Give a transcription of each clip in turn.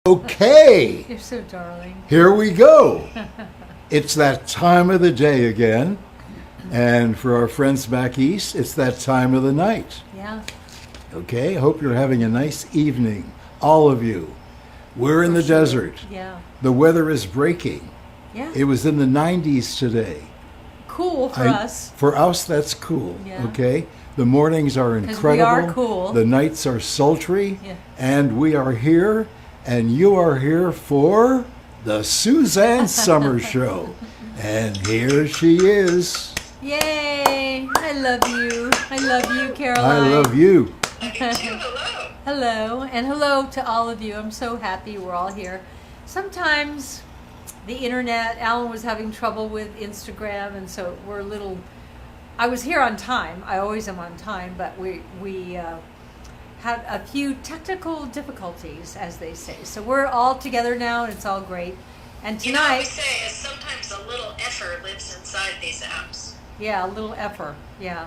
Okay, You're so darling. here we go. It's that time of the day again. And for our friends back east, it's that time of the night. Yeah. Okay, hope you're having a nice evening, all of you. We're in the desert. Yeah. The weather is breaking. Yeah. It was in the 90s today. Cool for us. For us, that's cool. Yeah. Okay? The mornings are 'Cause incredible. we are cool. The nights are sultry. Yeah. And we are here, and you are here for the Suzanne Summer Show. And here she is. Yay! I love you. I love you, Caroline. I love you. Hello. Hello, and hello to all of you. I'm so happy we're all here. Sometimes the internet, Alan was having trouble with Instagram, and so we're a little, I was here on time. I always am on time, but we had a few technical difficulties, as they say. So we're all together now, and it's all great. And You know what we tonight, say is sometimes a little effer lives inside these apps. yeah, a little effer, yeah.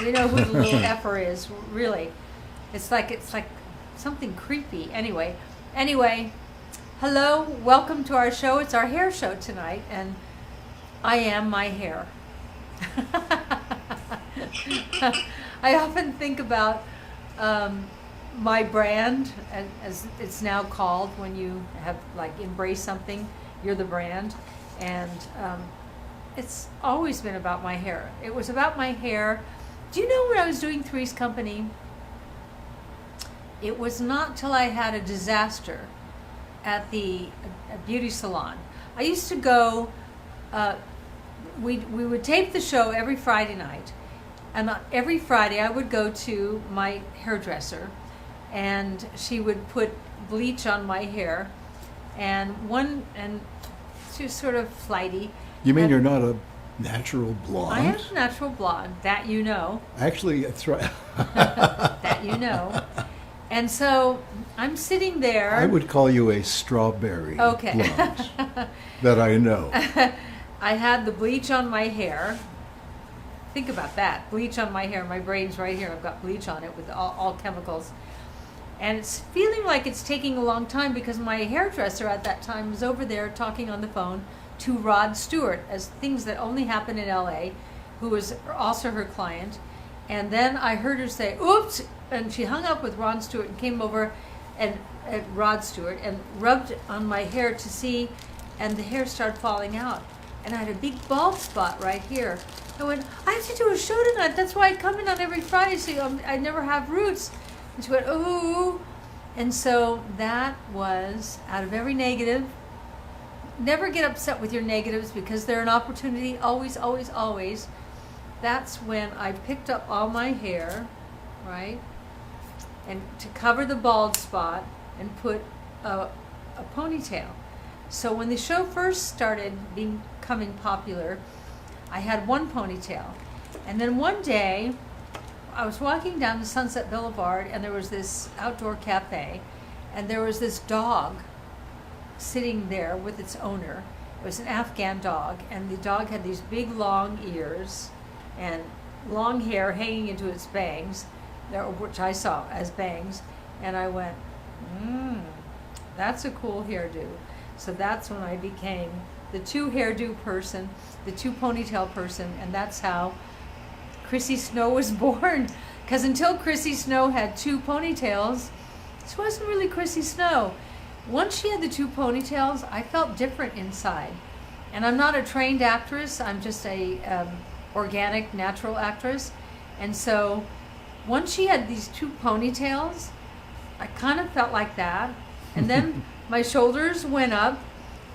We know who the little effer is, really. It's like something creepy. Anyway, hello, welcome to our show. It's our hair show tonight, and I am my hair. I often think about my brand, as it's now called, when you have like embraced something, you're the brand, and it's always been about my hair. It was about my hair. Do you know when I was doing Three's Company? It was not till I had a disaster at the beauty salon. I used to go, we would tape the show every Friday night, and every Friday I would go to my hairdresser, and she would put bleach on my hair, and she was sort of flighty. You mean And you're not a natural blonde? I am a natural blonde, that you know. Actually, that's right. That you know. And so I'm sitting there. I would call you a strawberry Okay. blonde. That I know. I had the bleach on my hair. Think about that. Bleach on my hair. My brain's right here. I've got bleach on it with all chemicals. And it's feeling like it's taking a long time because my hairdresser at that time was over there talking on the phone to Rod Stewart, as things that only happen in LA, who was also her client. And then I heard her say, oops, and she hung up with Rod Stewart and came over and at Rod Stewart and rubbed on my hair to see, and the hair started falling out. And I had a big bald spot right here. I went, I have to do a show tonight. That's why I come in on every Friday, so I never have roots. And she went, ooh. And so that was, out of every negative, never get upset with your negatives because they're an opportunity, always, always, always. That's when I picked up all my hair, right, and to cover the bald spot and put a ponytail. So when the show first started becoming popular, I had one ponytail. And then one day, I was walking down the Sunset Boulevard, and there was this outdoor cafe, and there was this dog sitting there with its owner. It was an Afghan dog, and the dog had these big long ears and long hair hanging into its bangs, which I saw as bangs, and I went, that's a cool hairdo. So that's when I became the two hairdo person, the two ponytail person, and that's how Chrissy Snow was born. Because until Chrissy Snow had two ponytails, this wasn't really Chrissy Snow. Once she had the two ponytails, I felt different inside. And I'm not a trained actress, I'm just a organic, natural actress. And so once she had these two ponytails, I kind of felt like that. And then my shoulders went up,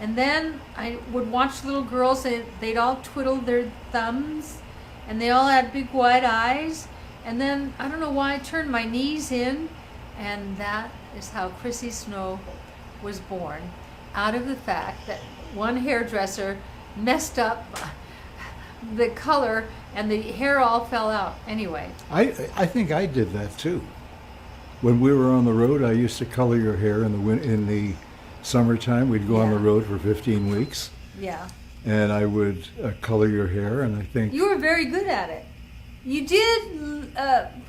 and then I would watch little girls, and they'd all twiddle their thumbs, and they all had big wide eyes. And then, I don't know why, I turned my knees in, and that is how Chrissy Snow was born, out of the fact that one hairdresser messed up the color and the hair all fell out. Anyway. I think I did that too. When we were on the road, I used to color your hair in the summertime. We'd go on the road for 15 weeks. Yeah. And I would color your hair, and I think... You were very good at it. You did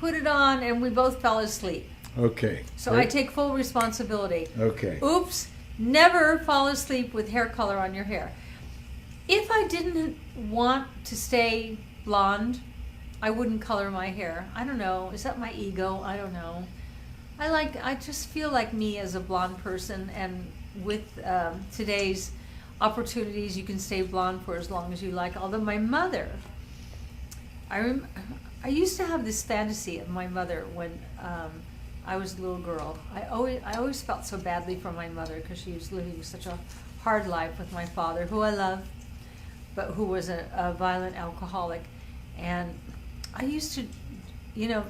put it on, and we both fell asleep. Okay. So I take full responsibility. Okay. Oops, never fall asleep with hair color on your hair. If I didn't want to stay blonde, I wouldn't color my hair. I don't know. Is that my ego? I don't know. I just feel like me as a blonde person, and with today's opportunities, you can stay blonde for as long as you like. Although my mother, I used to have this fantasy of my mother when I was a little girl. I always felt so badly for my mother because she was living such a hard life with my father, who I love, but who was a violent alcoholic. And I used to, you know,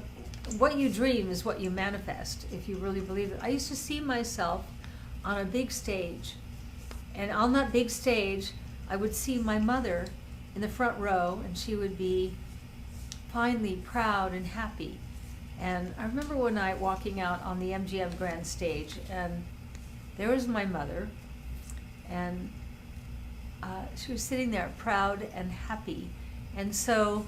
what you dream is what you manifest, if you really believe it. I used to see myself on a big stage, and on that big stage, I would see my mother in the front row, and she would be finally proud and happy. And I remember one night walking out on the MGM Grand Stage, and there was my mother, and she was sitting there proud and happy. And so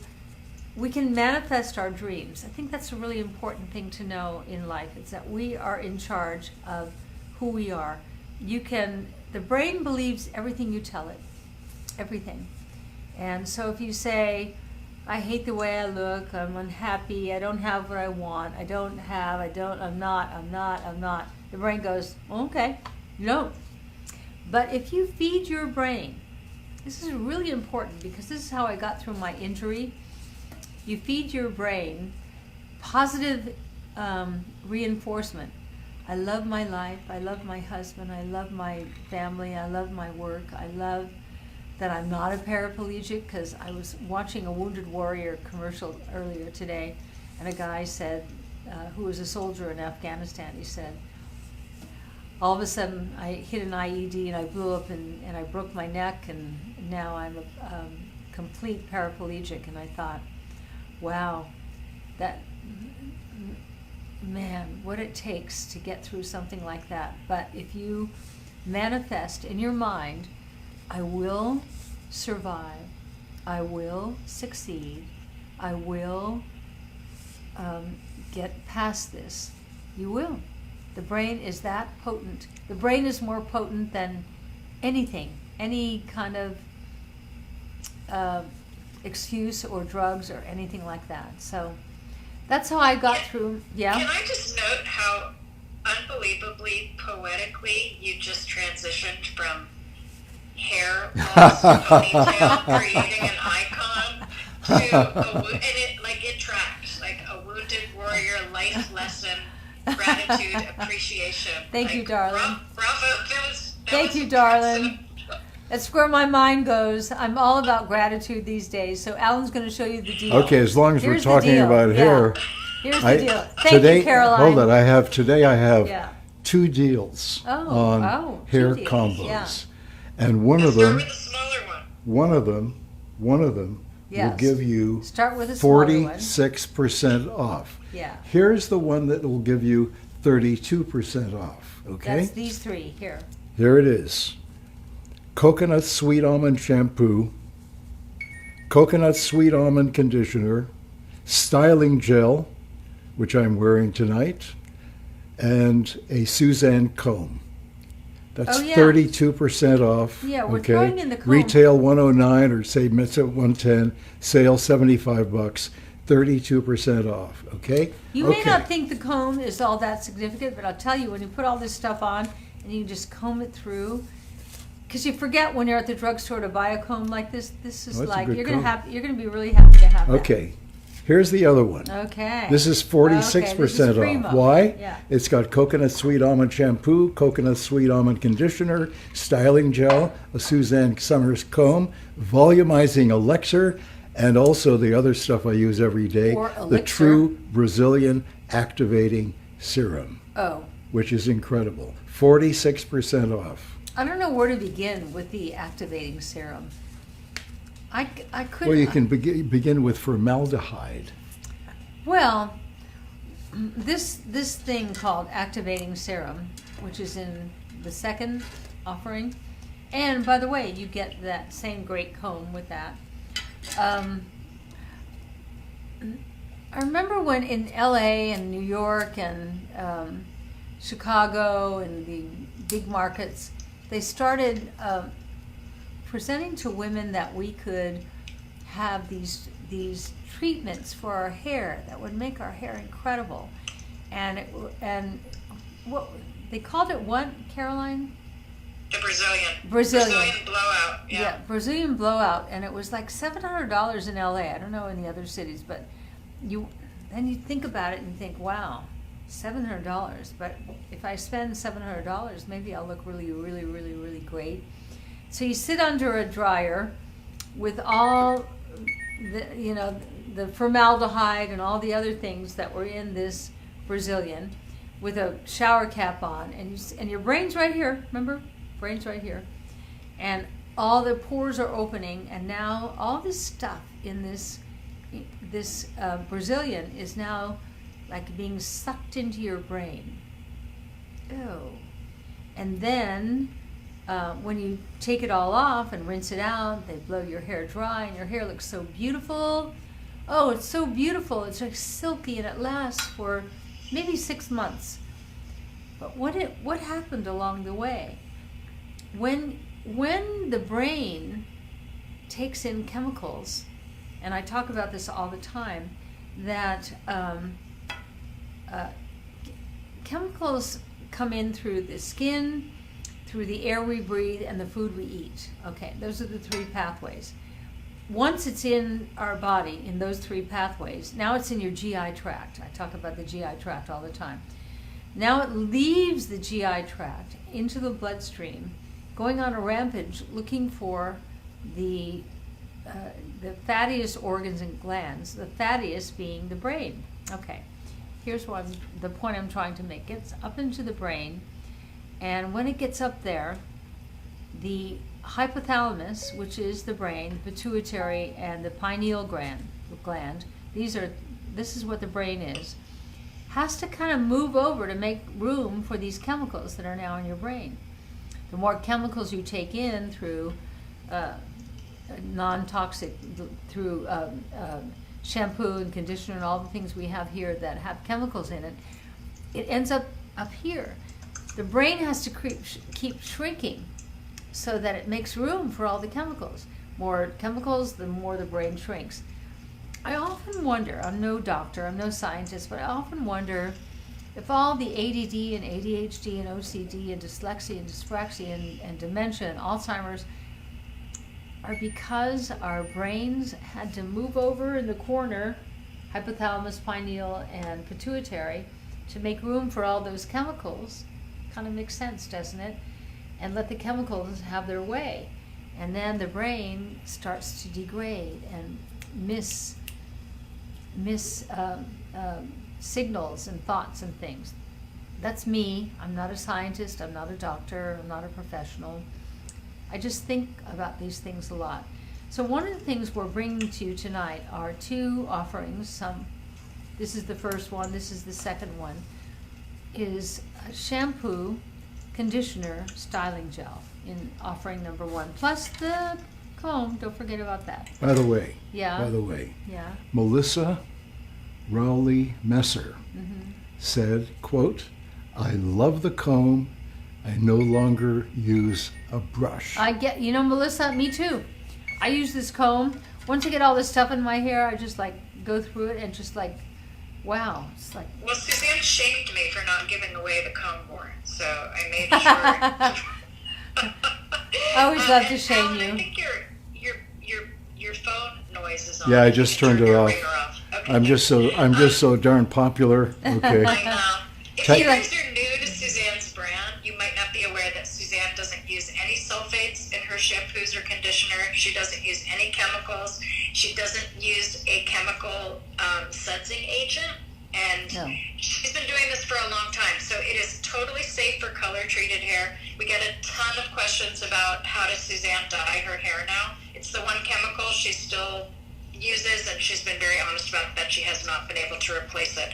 we can manifest our dreams. I think that's a really important thing to know in life, is that we are in charge of who we are. The brain believes everything you tell it, everything. And so if you say, I hate the way I look, I'm unhappy, I don't have what I want, I'm not, the brain goes, okay, you don't. But if you feed your brain, this is really important because this is how I got through my injury. You feed your brain positive reinforcement. I love my life, I love my husband, I love my family, I love my work, I love that I'm not a paraplegic, because I was watching a Wounded Warrior commercial earlier today, and a guy said, who was a soldier in Afghanistan, he said, all of a sudden I hit an IED and I blew up and I broke my neck, and now I'm a complete paraplegic. And I thought, wow, man, what it takes to get through something like that. But if you manifest in your mind, I will survive, I will succeed, I will get past this, you will. The brain is that potent. The brain is more potent than anything, any kind of excuse or drugs or anything like that. So that's how I got through. Yeah. Can I just note how unbelievably poetically you just transitioned from hair loss to ponytail, creating an icon, to and it tracks, like a wounded warrior life lesson, gratitude, appreciation. Thank you, darling. Bravo. Thank you, darling. That's where my mind goes. I'm all about gratitude these days. So Alan's going to show you the deal. Okay, as long as Here's we're talking about hair. Here's the deal. Thank you, Caroline. Hold on. I have 2 deals on hair 2 deals, combos. yeah. And one of Start them, with the smaller one of them will give you Start with a smaller one. 46% off. Yeah. Here's the one that will give you 32% off. Okay? That's these 3 here. Here it is. Coconut sweet almond shampoo, coconut sweet almond conditioner, styling gel, which I'm wearing tonight, and a Suzanne comb. That's 32% off. Yeah, we're throwing in the comb. Retail 109 or say Mets at 110, sale $75, 32% off. Okay? You may not think the comb is all that significant, but I'll tell you, when you put all this stuff on and you just comb it through, because you forget when you're at the drugstore to buy a comb like this. This is like you're gonna be really happy to have that. Okay. Here's the other one. Okay. This is 46% off. Why? Yeah. It's got coconut sweet almond shampoo, coconut sweet almond conditioner, styling gel, a Suzanne Summers comb, volumizing elixir, and also the other stuff I use every day, the True Brazilian Activating Serum, which is incredible. 46% off. I don't know where to begin with the activating serum. I couldn't. Well, you can begin with formaldehyde. Well, this thing called activating serum, which is in the second offering, and by the way, you get that same great comb with that. I remember when in LA and New York and Chicago and the big markets, they started presenting to women that we could have these treatments for our hair that would make our hair incredible, and what they called it, what, Caroline? The Brazilian blowout. Yeah, Brazilian blowout, and it was like $700 in LA. I don't know in the other cities, but then you think about it and you think, wow, $700. But if I spend $700, maybe I'll look really, really, really, really great. So you sit under a dryer with all the formaldehyde and all the other things that were in this Brazilian, with a shower cap on, and your brain's right here. Remember, brain's right here, and all the pores are opening, and now all this stuff in this Brazilian is now like being sucked into your brain. Ew. And then when you take it all off and rinse it out, they blow your hair dry, and your hair looks so beautiful. Oh, it's so beautiful. It's like silky, and it lasts for maybe 6 months. But what happened along the way? When the brain takes in chemicals, and I talk about this all the time, that chemicals come in through the skin, through the air we breathe, and the food we eat. Okay, those are the 3 pathways. Once it's in our body, in those 3 pathways, now it's in your GI tract. I talk about the GI tract all the time. Now it leaves the GI tract into the bloodstream, going on a rampage looking for the fattiest organs and glands, the fattiest being the brain. Okay, here's the point I'm trying to make. It gets up into the brain, and when it gets up there, the hypothalamus, which is the brain, the pituitary, and the pineal gland, this is what the brain is, has to kind of move over to make room for these chemicals that are now in your brain. The more chemicals you take in through non-toxic, through shampoo and conditioner and all the things we have here that have chemicals in it, it ends up here. The brain has to keep shrinking so that it makes room for all the chemicals. More chemicals, the more the brain shrinks. I often wonder, I'm no doctor, I'm no scientist, but I often wonder if all the ADD and ADHD and OCD and dyslexia and dyspraxia and dementia and Alzheimer's are because our brains had to move over in the corner, hypothalamus, pineal, and pituitary, to make room for all those chemicals. Kind of makes sense, doesn't it? And let the chemicals have their way. And then the brain starts to degrade and miss signals and thoughts and things. That's me. I'm not a scientist. I'm not a doctor. I'm not a professional. I just think about these things a lot. So one of the things we're bringing to you tonight are 2 offerings. This is the first one. This is the second one. Is a shampoo, conditioner, styling gel in offering number 1. Plus the comb. Don't forget about that. By the way, Yeah. Yeah. Melissa Rowley Messer said, quote, "I love the comb. I no longer use a brush." Melissa, me too. I use this comb. Once I get all this stuff in my hair, I just go through it and just wow. It's like. Well, Suzanne shamed me for not giving away the comb board, so I made sure. I always love to shame Alan, you. I think your phone noise is on. Yeah, I just turned it off. Okay. I'm just so darn popular. Okay. I know. If you guys are new to Suzanne's brand, you might not be aware that Suzanne doesn't use any sulfates in her shampoos or conditioner. She doesn't use any chemicals. She doesn't use a chemical sensing agent. And she's been doing this for a long time. So it is totally safe for color-treated hair. We get a ton of questions about how does Suzanne dye her hair now. It's the one chemical she still uses, and she's been very honest about that she has not been able to replace it.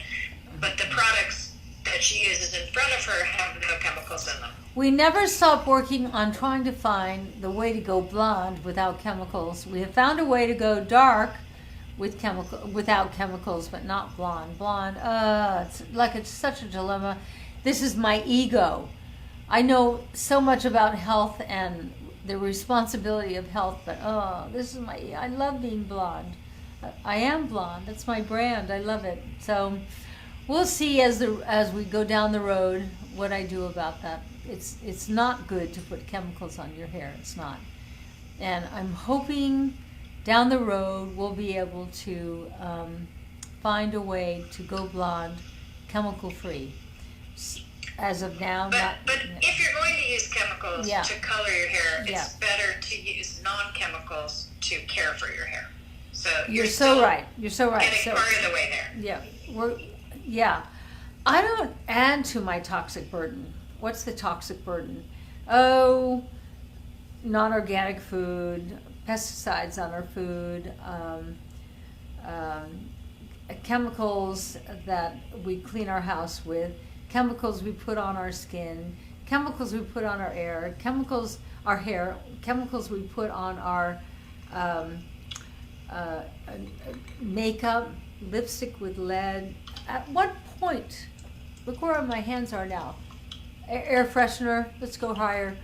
But the products that she uses in front of her have no chemicals in them. We never stop working on trying to find the way to go blonde without chemicals. We have found a way to go dark without chemicals, but not blonde. Blonde, it's such a dilemma. This is my ego. I know so much about health and the responsibility of health, but I love being blonde. I am blonde. That's my brand. I love it. So we'll see as we go down the road what I do about that. It's not good to put chemicals on your hair. It's not. And I'm hoping down the road we'll be able to find a way to go blonde, chemical free. As of now, but if you're going to use chemicals Yeah. to color your hair, Yeah. it's better to use non-chemicals to care for your hair. So You're still so right. You're so right. getting part of the way there. Yeah. I don't add to my toxic burden. What's the toxic burden? Oh, non-organic food, pesticides on our food, chemicals that we clean our house with, chemicals we put on our skin, chemicals we put on our hair, chemicals we put on our makeup, lipstick with lead. At what point? Look where my hands are now. Air freshener, let's go higher.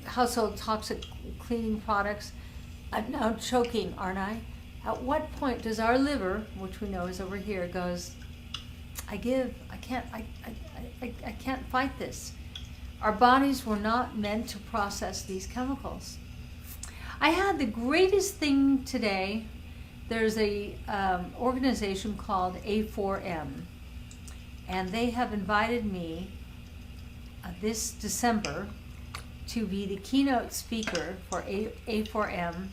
Household toxic cleaning products. I'm now choking, aren't I? At what point does our liver, which we know is over here, goes, I can't fight this. Our bodies were not meant to process these chemicals. I had the greatest thing today. There's a organization called A4M, and they have invited me this December to be the keynote speaker for A4M,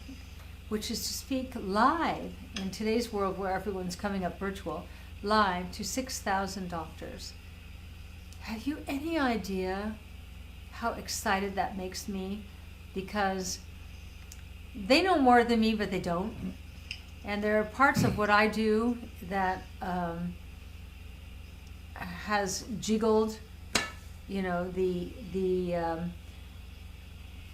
which is to speak live in today's world where everyone's coming up virtual, live to 6,000 doctors. Have you any idea how excited that makes me? Because they know more than me, but they don't. And there are parts of what I do that has jiggled,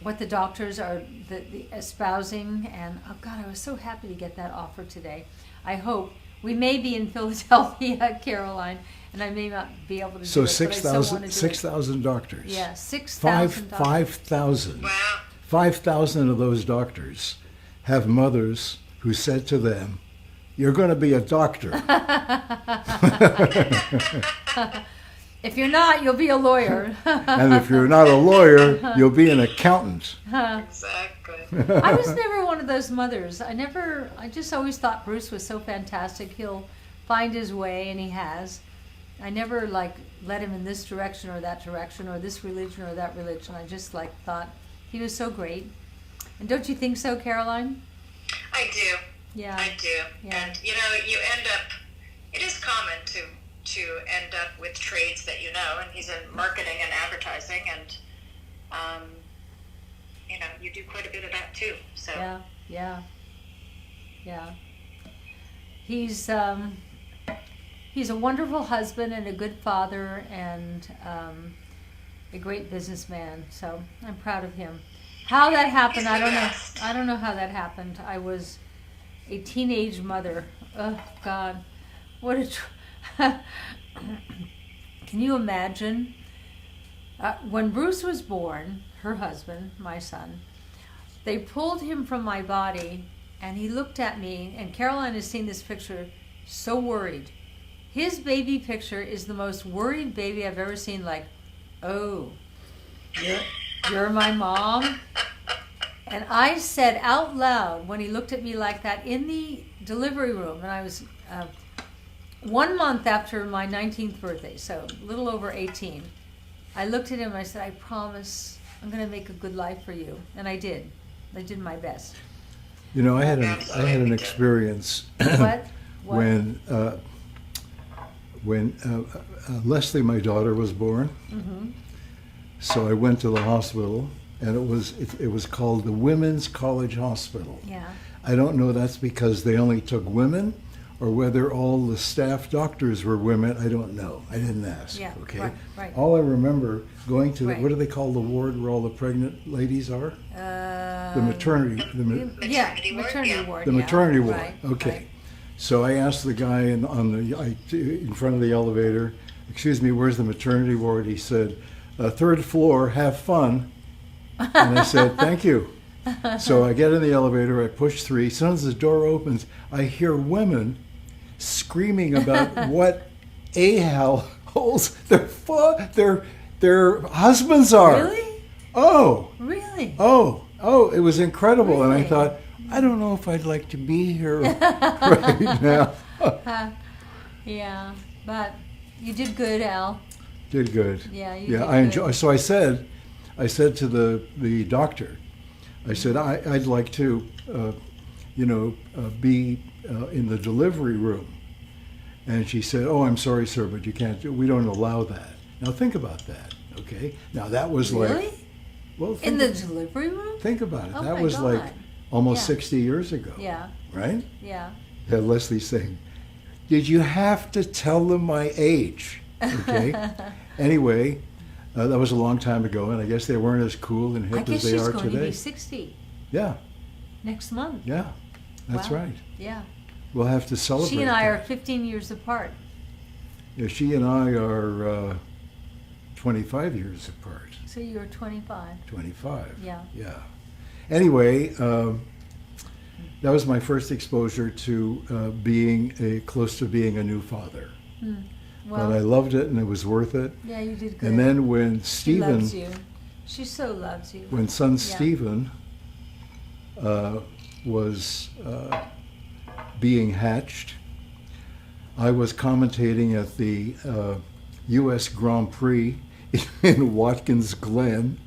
what the doctors are the espousing. And oh God, I was so happy to get that offer today. I hope we may be in Philadelphia, Caroline, and I may not be able to do it. So but I still want to do it. 6,000 doctors. Yeah, 6,000 doctors. 5,000. Wow. 5,000 of those doctors have mothers who said to them, "You're going to be a doctor." If you're not, you'll be a lawyer. And if you're not a lawyer, you'll be an accountant. Exactly. I was never one of those mothers. I just always thought Bruce was so fantastic. He'll find his way, and he has. I never led him in this direction or that direction or this religion or that religion. I just thought he was so great. And don't you think so, Caroline? I do. Yeah. I do. Yeah. And you end up, it is common to end up with trades that and he's in marketing and advertising, and you do quite a bit of that too. So Yeah. He's a wonderful husband and a good father and a great businessman. So I'm proud of him. How that happened, I don't know. I don't know how that happened. I was a teenage mother. Oh God, what a. Can you imagine? When Bruce was born, her husband, my son, they pulled him from my body, and he looked at me. And Caroline has seen this picture. So worried. His baby picture is the most worried baby I've ever seen. Oh, you're my mom? And I said out loud when he looked at me like that in the delivery room, and I was 1 month after my 19th birthday, so a little over 18, I looked at him and I said, I promise I'm going to make a good life for you. And I did. I did my best. I had an experience What? when Leslie, my daughter, was born. Mm-hmm. So I went to the hospital, and it was called the Women's College Hospital. Yeah. I don't know that's because they only took women, or whether all the staff doctors were women. I don't know. I didn't ask. Yeah. Okay. Right. All I remember going to Right. what do they call the ward where all the pregnant ladies are? The maternity, maternity ward. the yeah, maternity ward. right, Okay. right. So I asked the guy in front of the elevator, "Excuse me, where's the maternity ward?" He said, "Third floor, have fun." And I said, "Thank you." So I get in the elevator, I push 3. As soon as the door opens, I hear women screaming about what a-holes their husbands are. Really? Oh, Really? oh, it was incredible. And I Really? thought, I don't know if I'd like to be here right now. Yeah, but you did good, Al. Did good. Yeah, you Yeah, did I enjoy. good. So I said to the doctor, I said I'd like to, be in the delivery room, and she said, "Oh, I'm sorry, sir, but you can't. We don't allow that." Now think about that. Okay. Now that was Really? like, well, In the delivery room? think about it. Oh That my was like God. almost Yeah. 60 years ago. Yeah, Right? yeah. Had Leslie saying, "Did you have to tell them my age?" Okay. Anyway, that was a long time ago, and I guess they weren't as cool and I hip guess as they she's are going to today. be 60 Yeah, next month. yeah, that's Wow. right. Yeah. We'll have to celebrate. She and I are that. 15 years apart. Yeah, she and I are 25 years apart. So you're 25. 25. Yeah. Yeah. Anyway, that was my first exposure to close to being a new father. Well, But I loved it, and it was worth it. yeah, you did good. And then when she Stephen, loves you. She so loves you. when son Yeah. Stephen was being hatched, I was commentating at the U.S. Grand Prix in Watkins Glen,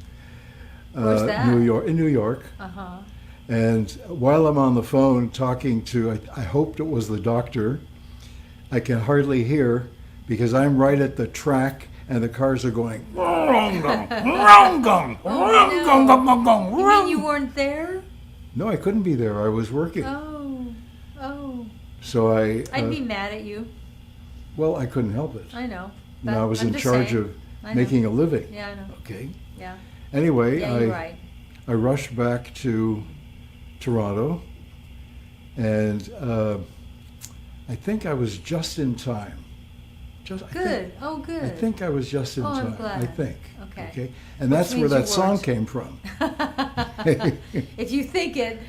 Where's that? New York. In New York, Uh-huh. and while I'm on the phone talking to, I hoped it was the doctor. I can hardly hear because I'm right at the track, and the cars are going. You mean you weren't there? No, I couldn't be there. I was working. Oh. So I'd be mad at you. well, I couldn't help it. I know. And I was I'm in just charge saying. of I know. making a living. Yeah, I know. Okay. Yeah. Anyway, Yeah, you're right. I rushed back to Toronto, and I think I was just in time. Good. Oh, good. I think I was just in Oh, I'm time. glad. I think. Okay. And Which that's where means that you song weren't. came from. If you think it,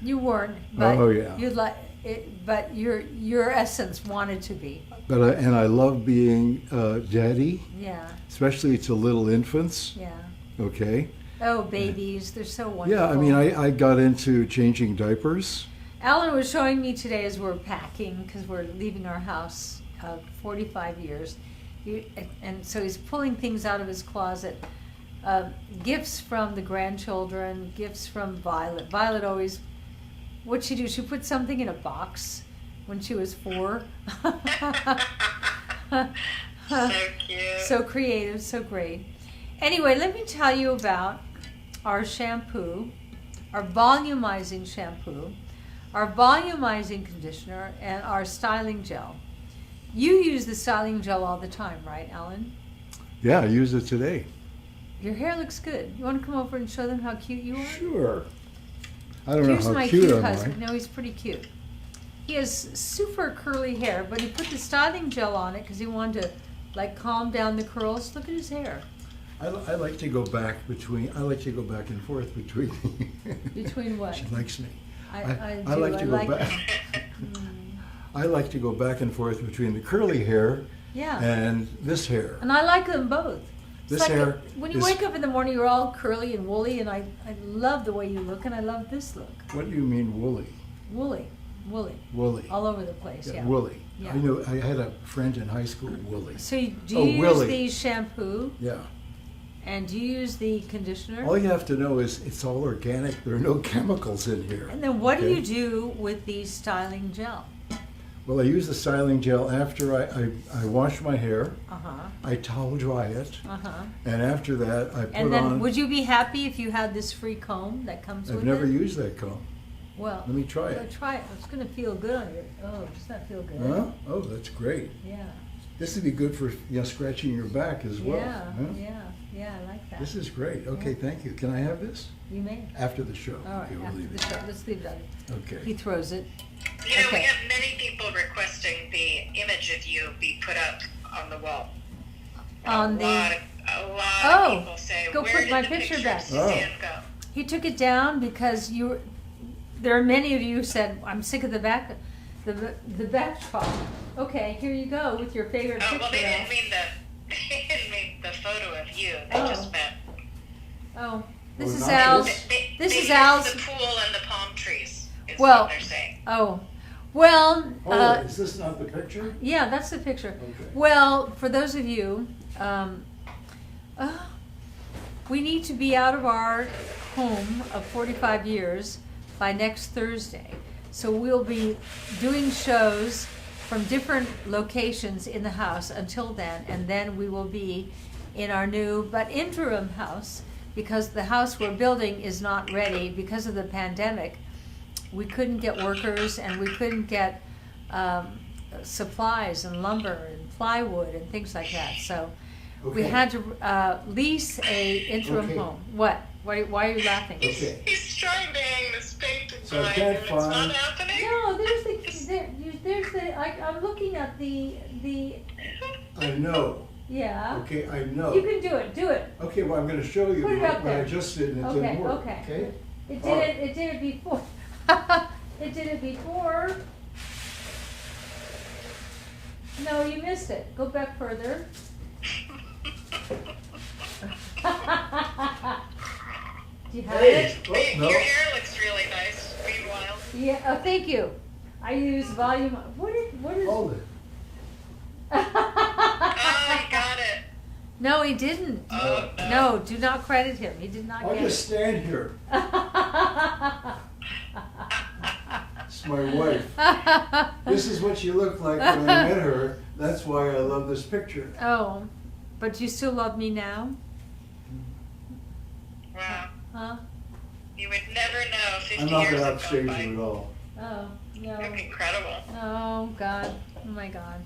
you weren't. But Oh, yeah. You'd like it, but your essence wanted to be. But I love being daddy, Yeah. especially to little infants. Yeah. Okay. Oh, babies, they're so wonderful. Yeah, I mean, I got into changing diapers. Alan was showing me today as we're packing because we're leaving our house 45 years. And so he's pulling things out of his closet. Gifts from the grandchildren, gifts from Violet. Violet always, what'd she do? She put something in a box when she was 4. So cute. So creative, so great. Anyway, let me tell you about our shampoo, our volumizing shampoo, our volumizing conditioner, and our styling gel. You use the styling gel all the time, right, Alan? Yeah, I used it today. Your hair looks good. You want to come over and show them how cute you are? Sure. I don't Here's know how my cute cute am husband. I. No, he's pretty cute. He has super curly hair, but he put the styling gel on it because he wanted to like calm down the curls. Look at his hair. I like to go back and forth between. Between what? She likes me. I I like do. to I go like back. that. I like to go back and forth between the curly hair Yeah. and this hair. And I like them both. It's This like hair when you is- wake up in the morning, you're all curly and woolly, and I love the way you look, and I love this look. What do you mean woolly? Woolly, Woolly. all over the place, yeah. Woolly. Yeah. I know. I had a friend in high school, Woolly. So do Oh, you use Willy. the shampoo, Yeah. and do you use the conditioner? All you have to know is it's all organic. There are no chemicals in here. And then what do Okay? you do with the styling gel? Well, I use the styling gel after I wash my hair. Uh-huh, I towel dry it, uh-huh. and after that I put And then on. would you be happy if you had this free comb that comes I've with never it? used that comb. Well, Let me try well, it. try it. It's going to feel good on your, oh, does that feel good? Huh? Oh, that's great. Yeah. This would be good for scratching your back as well. Yeah, huh? yeah, Yeah, I like that. This is great. Okay, thank you. Can I have this? You may. After the show. All right, Okay, we'll after leave the it. show, let's leave that. He Okay. throws it. You know, we Okay. have many people requesting the image of you be put up on the wall. On a the, lot Oh, of people say, go where put did my the picture picture back. of Suzanne go? he took it down because there are many of you who said, I'm sick of the backdrop. Okay, here you go with your favorite Oh, picture. well, they Al. didn't mean the photo of you. They Oh. just meant Oh, this Oh, is not Al's. this? This they is used Al's. the pool and the palm trees is Well, what they're saying. Oh, well, Oh, is this not the picture? yeah, that's the picture. Okay. Well, for those of you, we need to be out of our home of 45 years by next Thursday. So we'll be doing shows from different locations in the house until then, and then we will be in our new but interim house because the house we're building is not ready because of the pandemic. We couldn't get workers and we couldn't get supplies and lumber and plywood and things like that. So we Okay. had to lease a interim Okay. home. What? Why are you laughing? Okay. He's trying to hang this painting So I behind can't him. It's not find- happening. No, there's the. I'm looking at the. I know. Yeah. Okay, I know. You can do it. Do it. Okay, well, I'm going to show you Put it what up what I there. just did and it Okay. didn't work. Okay. It All did right. it. It did it before. It did it before. No, you missed it. Go back further. Do you have Hey. it? Oh, no. Your hair looks really nice, meanwhile. Yeah. Oh, thank you. I use volume. What is? Hold it. Oh, you got it. No, he didn't. Oh, No, do not credit him. He did not I'll get just stand here. It's my wife. This is what she looked like when I met her. That's why I love this picture. Oh, but you still love me now? Wow. Huh? You would never know 50 I'm not years going to have upstage gone by. you at all. Oh, That'd be no. incredible. Oh, God. Oh, my God.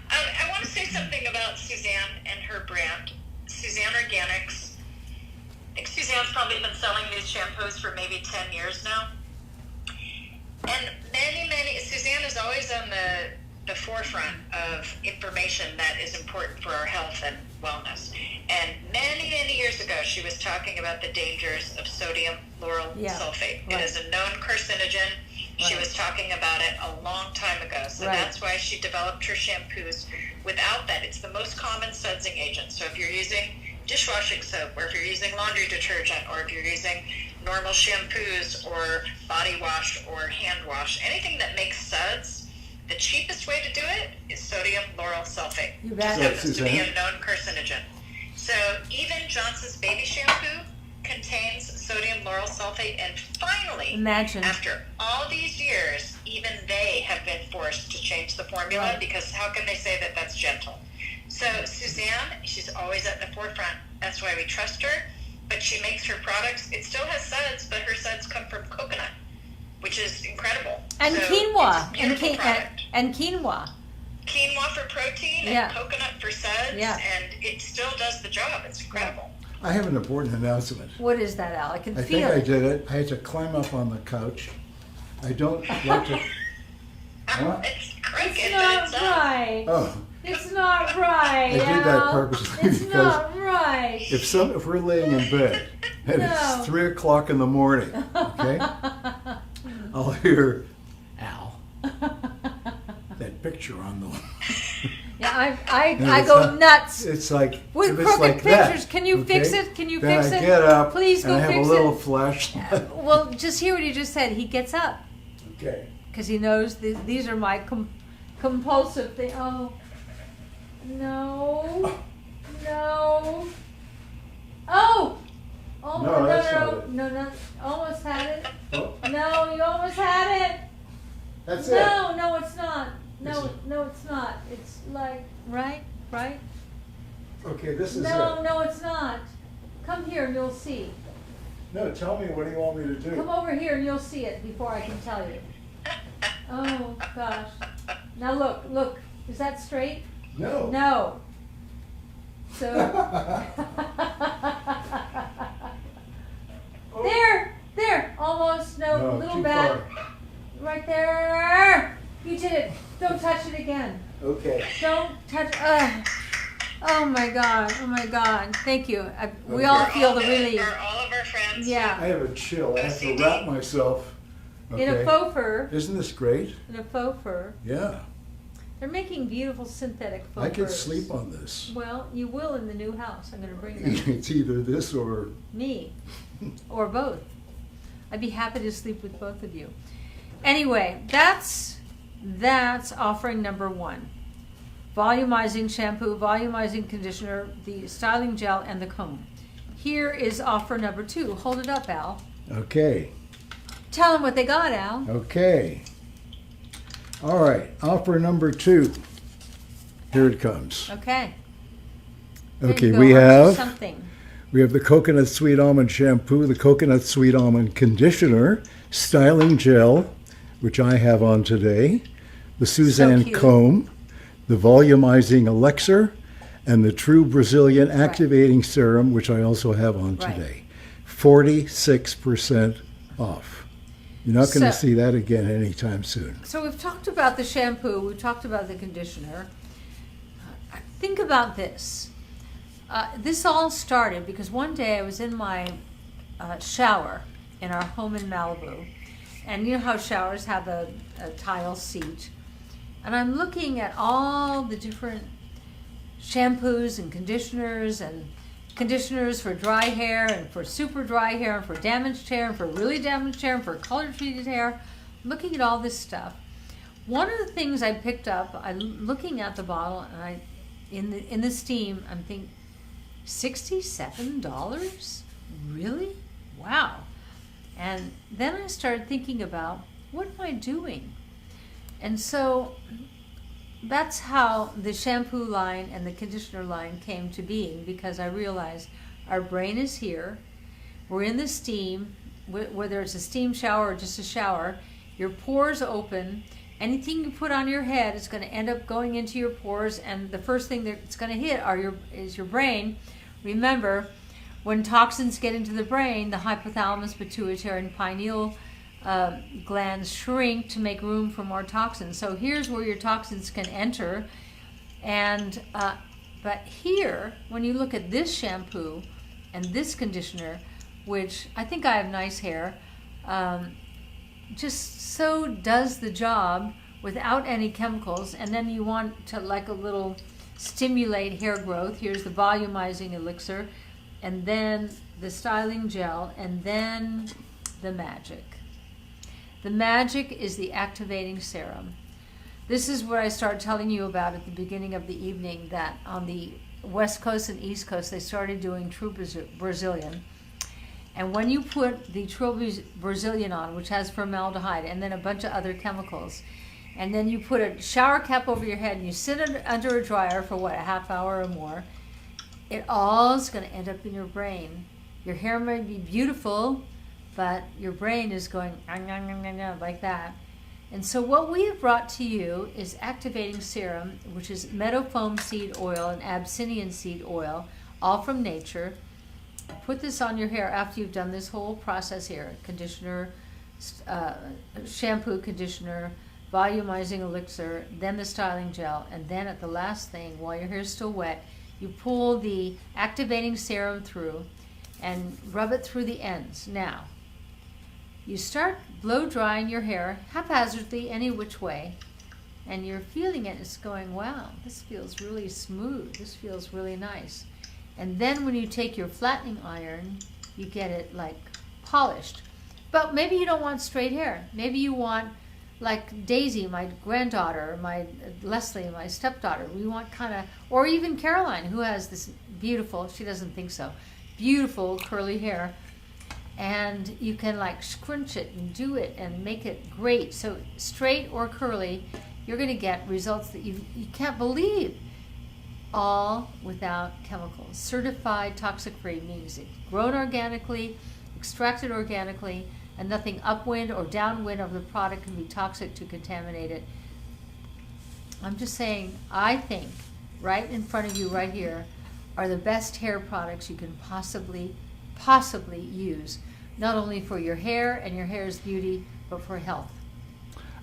I want to say something about Suzanne and her brand, Suzanne Organics. I think Suzanne's probably been selling these shampoos for maybe 10 years now. And Suzanne is always on the forefront of information that is important for our health and wellness. And many years ago, she was talking about the dangers of sodium lauryl sulfate. Right. It is a known carcinogen. She Right. was talking about it a long time ago. So Right. that's why she developed her shampoos without that. It's the most common sudsing agent. So if you're using dishwashing soap, or if you're using laundry detergent, or if you're using normal shampoos or body wash or hand wash, anything that makes suds, the cheapest way to do it is sodium lauryl sulfate. You Just bet. happens to be a Suzanne? known carcinogen. So even Johnson's baby shampoo contains sodium lauryl sulfate, and finally, Imagine. after all these years, even they have been forced to change the formula, Right. because how can they say that that's gentle? So Suzanne, she's always at the forefront. That's why we trust her. But she makes her products. It still has suds, but her suds come from coconut, which is incredible. And So quinoa. it's a beautiful product. And quinoa. Quinoa for protein Yeah. and coconut for suds, Yeah. and it still does the job. It's incredible. I have an important announcement. What is that, Al? I can I feel think I it. did it. I had to climb up on the couch. I don't like to. What? It's crooked, It's but not it's up. right. Oh, It's not right. I did that Al. purposely It's because not right. if we're laying in bed and No. it's 3:00 in the morning, okay, I'll hear Al, that picture on the. Yeah, No, I it's go not- nuts. It's like With if it's crooked like that, pictures. Can you fix okay? it? Can you then fix I it? get up Please and go I have fix a little it. flashlight. Well, just hear what he just said. He gets up Okay. because he knows these are my compulsive thing. Oh, no, no. Oh, oh No, that's not it. no, almost had it. Oh, No, you almost had it. that's it. No, it's not. Is it? No, it's not. It's like right. Okay, this is No, it. no, it's not. Come here and you'll see. No, tell me, what do you want me to do? Come over here and you'll see it before I can tell you. Oh, gosh. Now look. Is that straight? No. No. So there, almost. No, a little too back. far. Right there. You did it. Don't touch it again. Okay. Don't touch. Oh my God. Oh my God. Thank you. We all feel the relief. For all of our friends. Yeah. I have a chill. I have to wrap myself. In a faux fur. Isn't this great? In a faux fur. Yeah. They're making beautiful synthetic faux I could furs. sleep on this. Well, you will in the new house. I'm going to bring them. It's either this or Me. Or both. I'd be happy to sleep with both of you. Anyway, that's offering number 1. Volumizing shampoo, volumizing conditioner, the styling gel, and the comb. Here is offer number 2. Hold it up, Al. okay. Tell them what they got, Al. Okay. All right. Offer number 2. Here it comes. Okay. Okay, Then we go on to have something. the coconut sweet almond shampoo, the coconut sweet almond conditioner, styling gel, which I have on today, the Suzanne cute. comb, the volumizing elixir, and the True Brazilian activating serum, which I also have on Right. today. 46% off. You're not going to So- see that again anytime soon. So we've talked about the shampoo, we've talked about the conditioner. Think about this. This all started because one day I was in my shower in our home in Malibu. And you know how showers have a tile seat. And I'm looking at all the different shampoos and conditioners for dry hair and for super dry hair and for damaged hair and for really damaged hair and for color treated hair. Looking at all this stuff. One of the things I picked up, looking at the bottle, and in the steam, I'm thinking, $67? Really? Wow. And then I started thinking about, what am I doing? And so that's how the shampoo line and the conditioner line came to being, because I realized our brain is here, we're in the steam, whether it's a steam shower or just a shower, your pores open, anything you put on your head is going to end up going into your pores, and the first thing that's going to hit is your brain. Remember, when toxins get into the brain, the hypothalamus, pituitary, and pineal glands shrink to make room for more toxins. So here's where your toxins can enter. And but here, when you look at this shampoo and this conditioner, which I think I have nice hair, just so does the job without any chemicals. And then you want to like a little stimulate hair growth. Here's the volumizing elixir, and then the styling gel, and then the magic. The magic is the activating serum. This is what I started telling you about at the beginning of the evening, that on the West Coast and East Coast, they started doing True Brazilian. And when you put the True Brazilian on, which has formaldehyde and then a bunch of other chemicals, and then you put a shower cap over your head and you sit under a dryer for a half hour or more, it all is going to end up in your brain. Your hair may be beautiful, but your brain is going like that. And so what we have brought to you is activating serum, which is meadow foam seed oil and Abyssinian seed oil, all from nature. Put this on your hair after you've done this whole process here: conditioner, shampoo, conditioner, volumizing elixir, then the styling gel, and then at the last thing, while your hair is still wet, you pull the activating serum through and rub it through the ends. Now, you start blow drying your hair haphazardly any which way, and you're feeling it. It's going, wow, this feels really smooth. This feels really nice. And then when you take your flattening iron, you get it like polished. But maybe you don't want straight hair. Maybe you want, like Daisy, my granddaughter, my Leslie, my stepdaughter. We want kind of, or even Caroline, who has this beautiful, she doesn't think so, beautiful curly hair. And you can like scrunch it and do it and make it great. So straight or curly, you're going to get results that you can't believe. All without chemicals. Certified toxic-free means it's grown organically, extracted organically, and nothing upwind or downwind of the product can be toxic to contaminate it. I'm just saying, I think, right in front of you right here, are the best hair products you can possibly use, not only for your hair and your hair's beauty, but for health.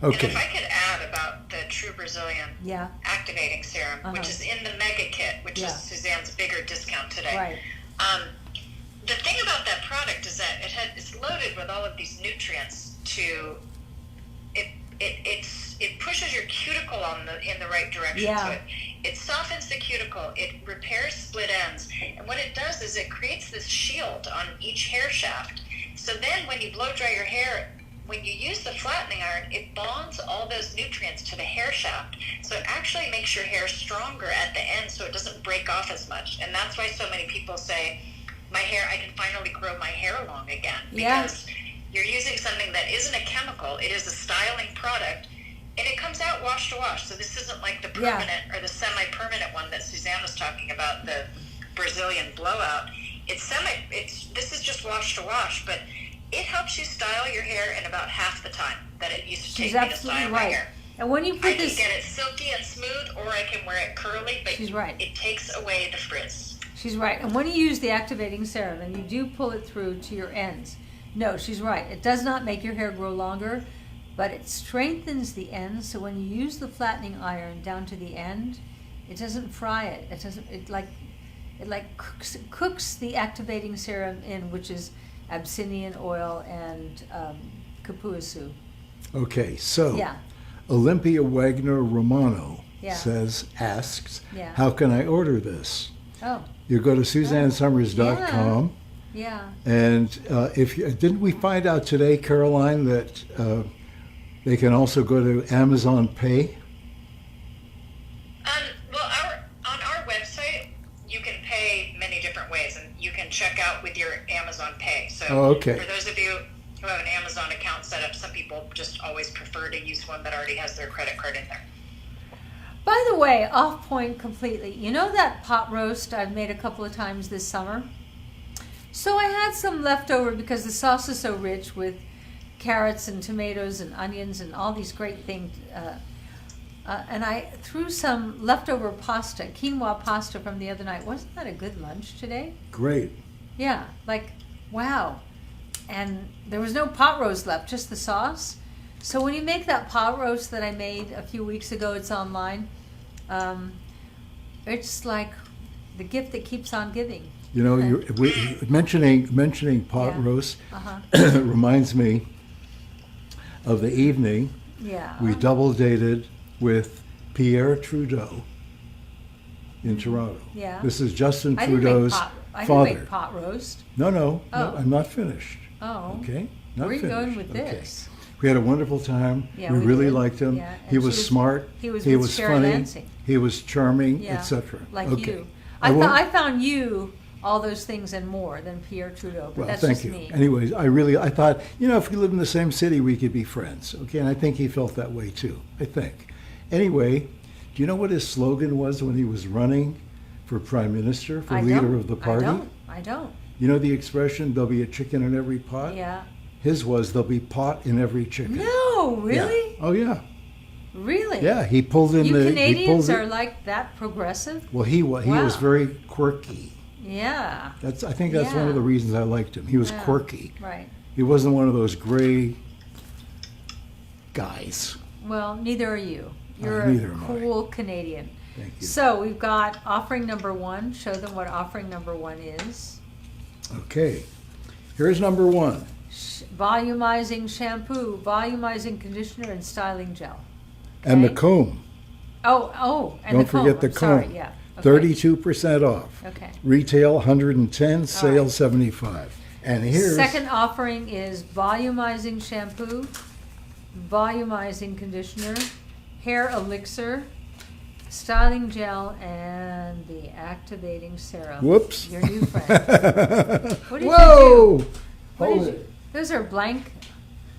And if Okay. I could add about the True Brazilian Yeah. activating serum, which is in the mega kit, which Yeah. is Suzanne's bigger discount today. Right. The thing about that product is that it's loaded with all of these nutrients to it pushes your cuticle in the right direction. Yeah. So it softens the cuticle, it repairs split ends, and what it does is it creates this shield on each hair shaft. So then when you blow dry your hair, when you use the flattening iron, it bonds all those nutrients to the hair shaft. So it actually makes your hair stronger at the end so it doesn't break off as much. And that's why so many people say, my hair, I can finally grow my hair long again. Yeah. Because you're using something that isn't a chemical, it is a styling product, and it comes out wash to wash. So this isn't like the permanent or the semi-permanent one that Suzanne was talking about, the Brazilian blowout. This is just wash to wash, but it helps you style your hair in about half the time that it used to She's take me to absolutely style my right. hair. And when you I put can this, get it silky and smooth, or I can wear it curly, but She's right. it takes away the frizz. she's right. And when you use the activating serum and you do pull it through to your ends, no, she's right. It does not make your hair grow longer, but it strengthens the ends. So when you use the flattening iron down to the end, it doesn't fry it. It doesn't. It cooks the activating serum in, which is Abyssinian oil and Kapuasu. Okay. So Yeah. Olympia Wagner Romano Yeah. asks, Yeah. how can I order this? Oh, You go to SuzanneSummers.com. yeah. And didn't we find out today, Caroline, that they can also go to Amazon Pay? Well, on our website, you can pay many different ways, and you can check out with your Amazon Pay. So Oh, okay. for those of you who have an Amazon account set up, some people just always prefer to use one that already has their credit card in there. By the way, off point completely. You know that pot roast I've made a couple of times this summer? So I had some left over because the sauce is so rich with carrots and tomatoes and onions and all these great things. And I threw some leftover pasta, quinoa pasta from the other night. Wasn't that a good lunch today? Great. Yeah, like, wow. And there was no pot roast left, just the sauce. So when you make that pot roast that I made a few weeks ago, it's online. It's like the gift that keeps on giving. You know, mentioning pot Yeah. roast Uh-huh. reminds me of the evening Yeah. we double dated with Pierre Trudeau in Toronto. Yeah. This is Justin I didn't Trudeau's make father. pot roast. No, Oh. I'm not finished. Oh. Okay, not Where are you finished. going with Okay. this? We had a wonderful time. Yeah, we we really did. liked him. Yeah, and He was she was- smart. he was with Sherry funny. Lansing. He was charming, Yeah. etc. Like okay. you. I won't- I found you all those things and more than Pierre Trudeau, but Well, that's thank just you. me. Anyways, I thought, if we lived in the same city, we could be friends. Okay, and I think he felt that way too. I think. Anyway, do you know what his slogan was when he was running for prime minister, for leader of the party? I don't. You know the expression, "There'll be a chicken in every pot." Yeah. His was, "There'll be pot in every chicken." No, Yeah. really? Oh yeah. Really? Yeah. He pulled in You the. Canadians he are pulled like that progressive? Well, he was Wow. very quirky. Yeah. I think that's one Yeah. of the reasons I liked him. He was Yeah. quirky. Right. He wasn't one of those gray guys. Well, neither are you. You're neither a am I. cool Canadian. Thank you. So we've got offering number one. Show them what offering number one is. Okay. Here's number one. Volumizing shampoo, volumizing conditioner, and styling gel. And the Okay. comb. Oh, and Don't the comb. forget the I'm sorry, comb. yeah. Okay. 32% off. Okay. Retail 110, sale right. 75. And here's Second offering is volumizing shampoo, volumizing conditioner, hair elixir, styling gel, and the activating serum. whoops. Your new friend. What did Whoa! you do? What Hold did it. you? Those are blank.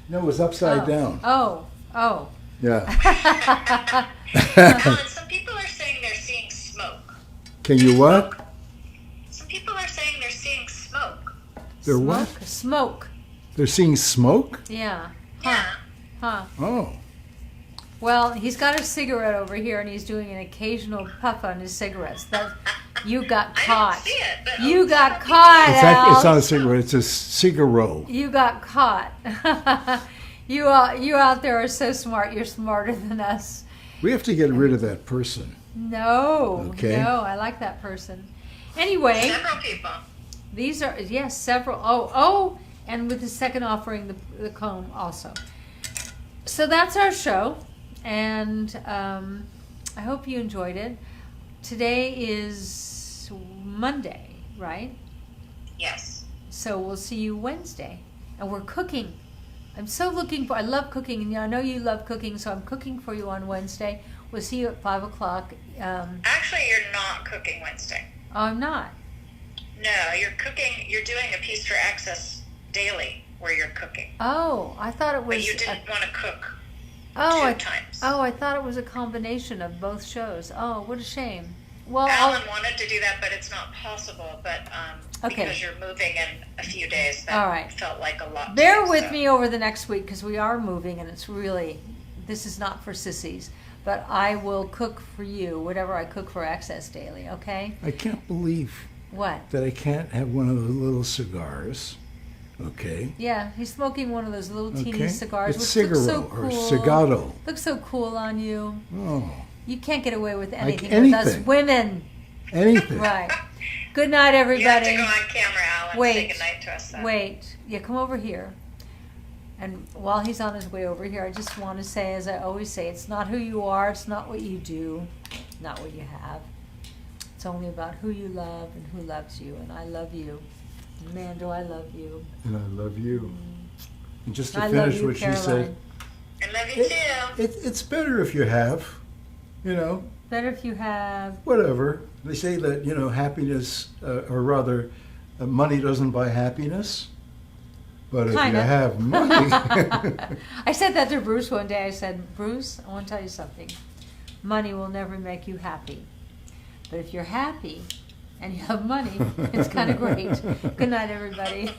No, it was upside down. Oh. Yeah. Alan, some people are saying they're seeing smoke. Can you what? Some people are saying they're seeing smoke. They're Smoke. what? Smoke. They're seeing smoke? Yeah. Yeah. Huh. Oh. Well, he's got a cigarette over here, and he's doing an occasional puff on his cigarettes. You got I caught. don't see it, but You got some people caught, do. It's not a Al. cigarette. It's a cigarro. You got caught. You out there are so smart. You're smarter than us. We have to get rid of that person. No, Okay. no, I like that person. Anyway, Several people. these are, yes, several. Oh, and with the second offering, the comb also. So that's our show, and I hope you enjoyed it. Today is Monday, right? Yes. So we'll see you Wednesday, and we're cooking. I'm so looking for. I love cooking, and I know you love cooking, so I'm cooking for you on Wednesday. We'll see you at 5:00. Actually, you're not cooking Wednesday. Oh, I'm not. No, you're cooking. You're doing a Piece for Access daily where you're cooking. Oh, I thought it was. But you didn't want to cook oh, two I, times. oh, I thought it was a combination of both shows. Oh, what a shame. Well, Alan wanted to do that, but it's not possible. But Okay. because you're moving in a few days, that All right. felt like a lot. bear too, with so. me over the next week because we are moving, and it's really. This is not for sissies, but I will cook for you whatever I cook for Access Daily. Okay? I can't believe What? that I can't have one of the little cigars. Okay. Yeah, he's smoking one of those little teeny Okay. cigars, It's which looks so cigaro cool. or cigado. Looks so cool on you. Oh, You can't get away with anything anything. with us women. anything. Right. Good night, You have to everybody. go on camera, Alan. Wait. Say goodnight to us. Then. Wait. Yeah, come over here. And while he's on his way over here, I just want to say, as I always say, it's not who you are, it's not what you do, not what you have. It's only about who you love and who loves you. And I love you. Man, do I love you. And I love you. And just to I love finish you, what she Caroline. said, I love you too. it's better if you have, Better if you have. whatever. They say that, happiness, or rather, money doesn't buy happiness. But if Kinda. you have money, I said that to Bruce one day. I said, Bruce, I want to tell you something. Money will never make you happy. But if you're happy and you have money, it's kind of great. Good night, everybody.